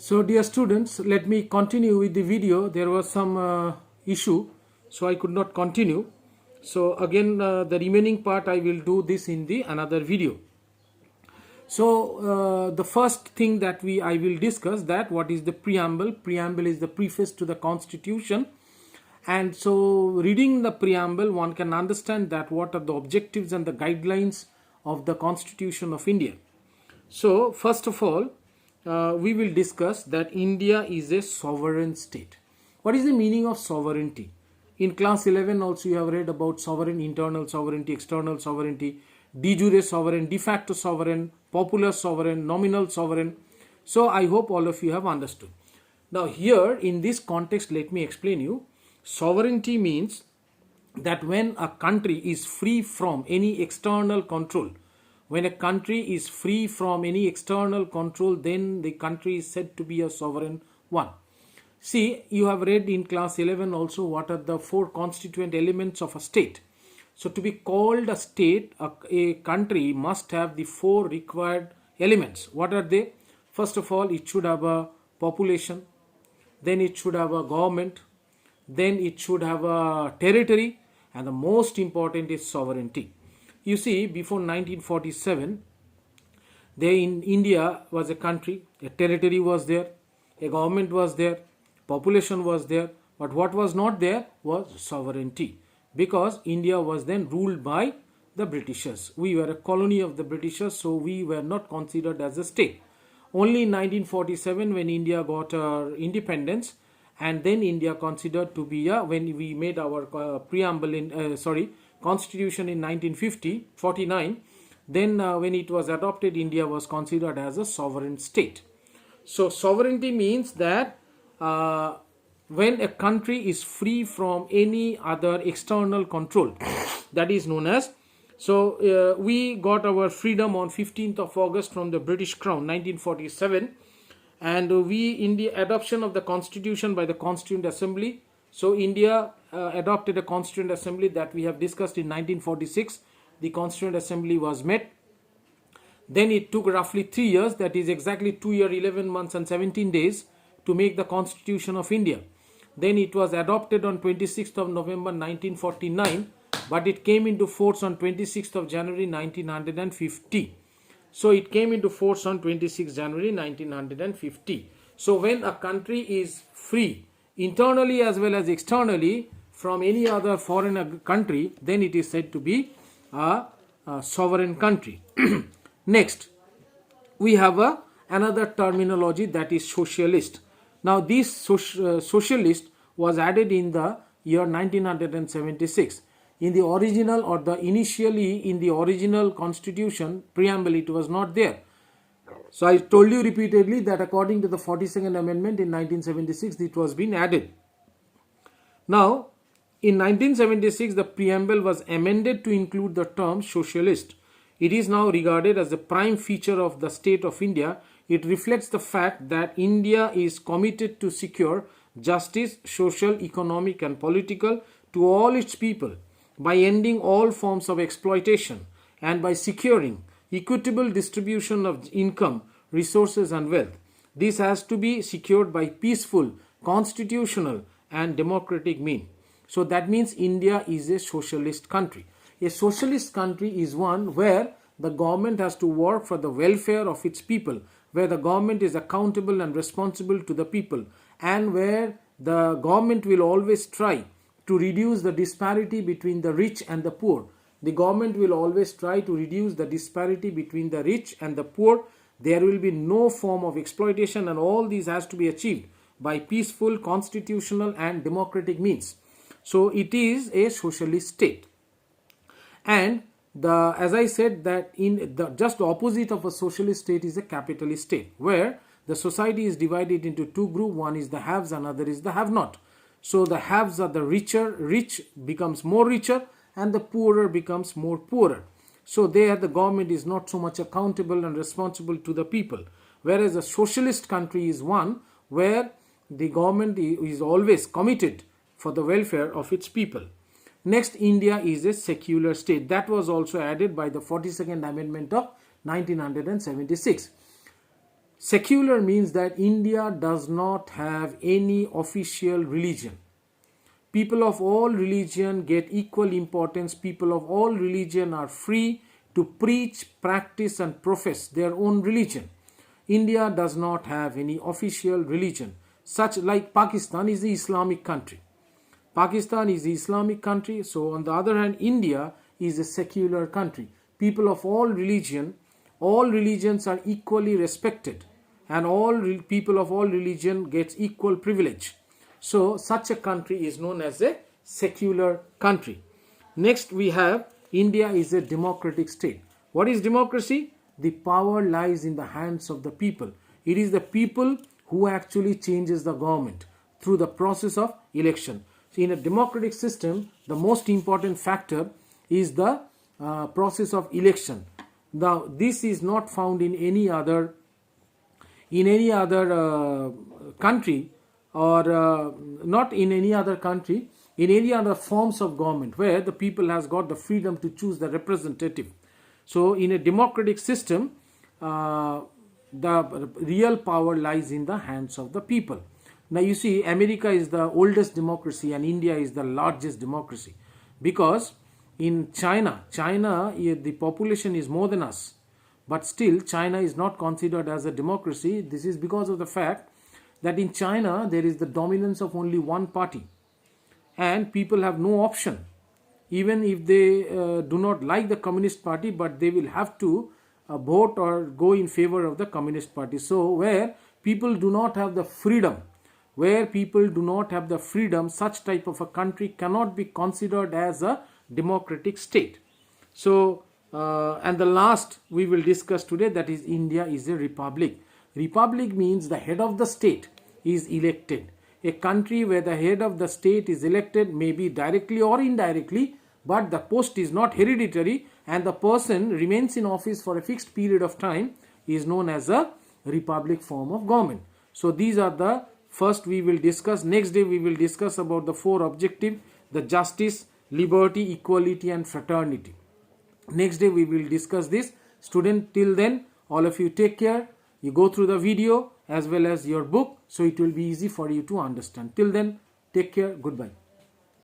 So dear students, let me continue with the video. There was some issue, so I could not continue. So again, the remaining part I will do this in the another video. So the first thing that I will discuss, that what is the preamble. Preamble is the preface to the constitution, and so reading the preamble one can understand that what are the objectives and the guidelines of the Constitution of India. So first of all, we will discuss that India is a sovereign state. What is the meaning of sovereignty? In class 11 also you have read about sovereign, internal sovereignty, external sovereignty, de jure sovereign, de facto sovereign, popular sovereign, nominal sovereign. So I hope all of you have understood. Now here in this context, let me explain you. Sovereignty means that when a country is free from any external control, when a country is free from any external control, then the country is said to be a sovereign one. See, you have read in class 11 also what are the four constituent elements of a state. So to be called a state, a country must have the four required elements. What are they? First of all, it should have a population, then it should have a government, then it should have a territory, and the most important is sovereignty. You see, before 1947, India was a country, a territory was there, a government was there, population was there, but what was not there was sovereignty, because India was then ruled by the Britishers. We were a colony of the Britishers, so we were not considered as a state. Only in 1947, when India got independence, and then India considered to be when we made our constitution in 1949, then when it was adopted, India was considered as a sovereign state. So sovereignty means that when a country is free from any other external control, that is known as. So we got our freedom on 15th of August from the British Crown, 1947, and in the adoption of the constitution by the Constituent Assembly. So India adopted a Constituent Assembly that we have discussed in 1946. The Constituent Assembly was met. Then it took roughly 3 years, that is exactly 2 years, 11 months and 17 days to make the Constitution of India. Then it was adopted on 26th of November 1949, but it came into force on 26th of January 1950. So it came into force on 26th January 1950. So when a country is free, internally as well as externally, from any other foreign country, then it is said to be a sovereign country. Next, we have another terminology, that is socialist. Now this socialist was added in the year 1976. In the original initially in the original constitution preamble, it was not there. So I told you repeatedly that according to the 42nd Amendment in 1976, it was been added. Now, in 1976, the preamble was amended to include the term socialist. It is now regarded as the prime feature of the state of India. It reflects the fact that India is committed to secure justice, social, economic and political to all its people by ending all forms of exploitation and by securing equitable distribution of income, resources and wealth. This has to be secured by peaceful, constitutional and democratic means. So that means India is a socialist country. A socialist country is one where the government has to work for the welfare of its people, where the government is accountable and responsible to the people, and where the government will always try to reduce the disparity between the rich and the poor. The government will always try to reduce the disparity between the rich and the poor. There will be no form of exploitation, and all these has to be achieved by peaceful, constitutional and democratic means. So it is a socialist state. And as I said, that in the just opposite of a socialist state is a capitalist state, where the society is divided into two groups. One is the haves, another is the have not. So the haves are the rich becomes more richer, and the poorer becomes more poorer. So there the government is not so much accountable and responsible to the people. Whereas a socialist country is one where the government is always committed for the welfare of its people. Next, India is a secular state. That was also added by the 42nd Amendment of 1976. Secular means that India does not have any official religion. People of all religion get equal importance. People of all religion are free to preach, practice and profess their own religion. India does not have any official religion. Such like Pakistan is the Islamic country. Pakistan is the Islamic country. So on the other hand, India is a secular country. People of all religions are equally respected, and people of all religion gets equal privilege. So such a country is known as a secular country. Next we have India is a democratic state. What is democracy? The power lies in the hands of the people. It is the people who actually changes the government through the process of election. So in a democratic system, the most important factor is the process of election. Now this is not found in any other country, or not in any other country, in any other forms of government where the people has got the freedom to choose the representative. So in a democratic system, the real power lies in the hands of the people. Now you see, America is the oldest democracy and India is the largest democracy, because in China the population is more than us, but still China is not considered as a democracy. This is because of the fact that in China there is the dominance of only one party and people have no option. Even if they do not like the Communist Party, but they will have to vote or go in favor of the Communist Party. So where people do not have the freedom, such type of a country cannot be considered as a democratic state. So and the last we will discuss today, that is India is a republic. Republic means the head of the state is elected. A country where the head of the state is elected, maybe directly or indirectly, but the post is not hereditary and the person remains in office for a fixed period of time, is known as a republic form of government. So these are the first we will discuss. Next day we will discuss about the 4 objectives: the justice, liberty, equality and fraternity. Next day we will discuss this. Student, till then all of you take care. You go through the video as well as your book, so it will be easy for you to understand. Till then, take care. Goodbye.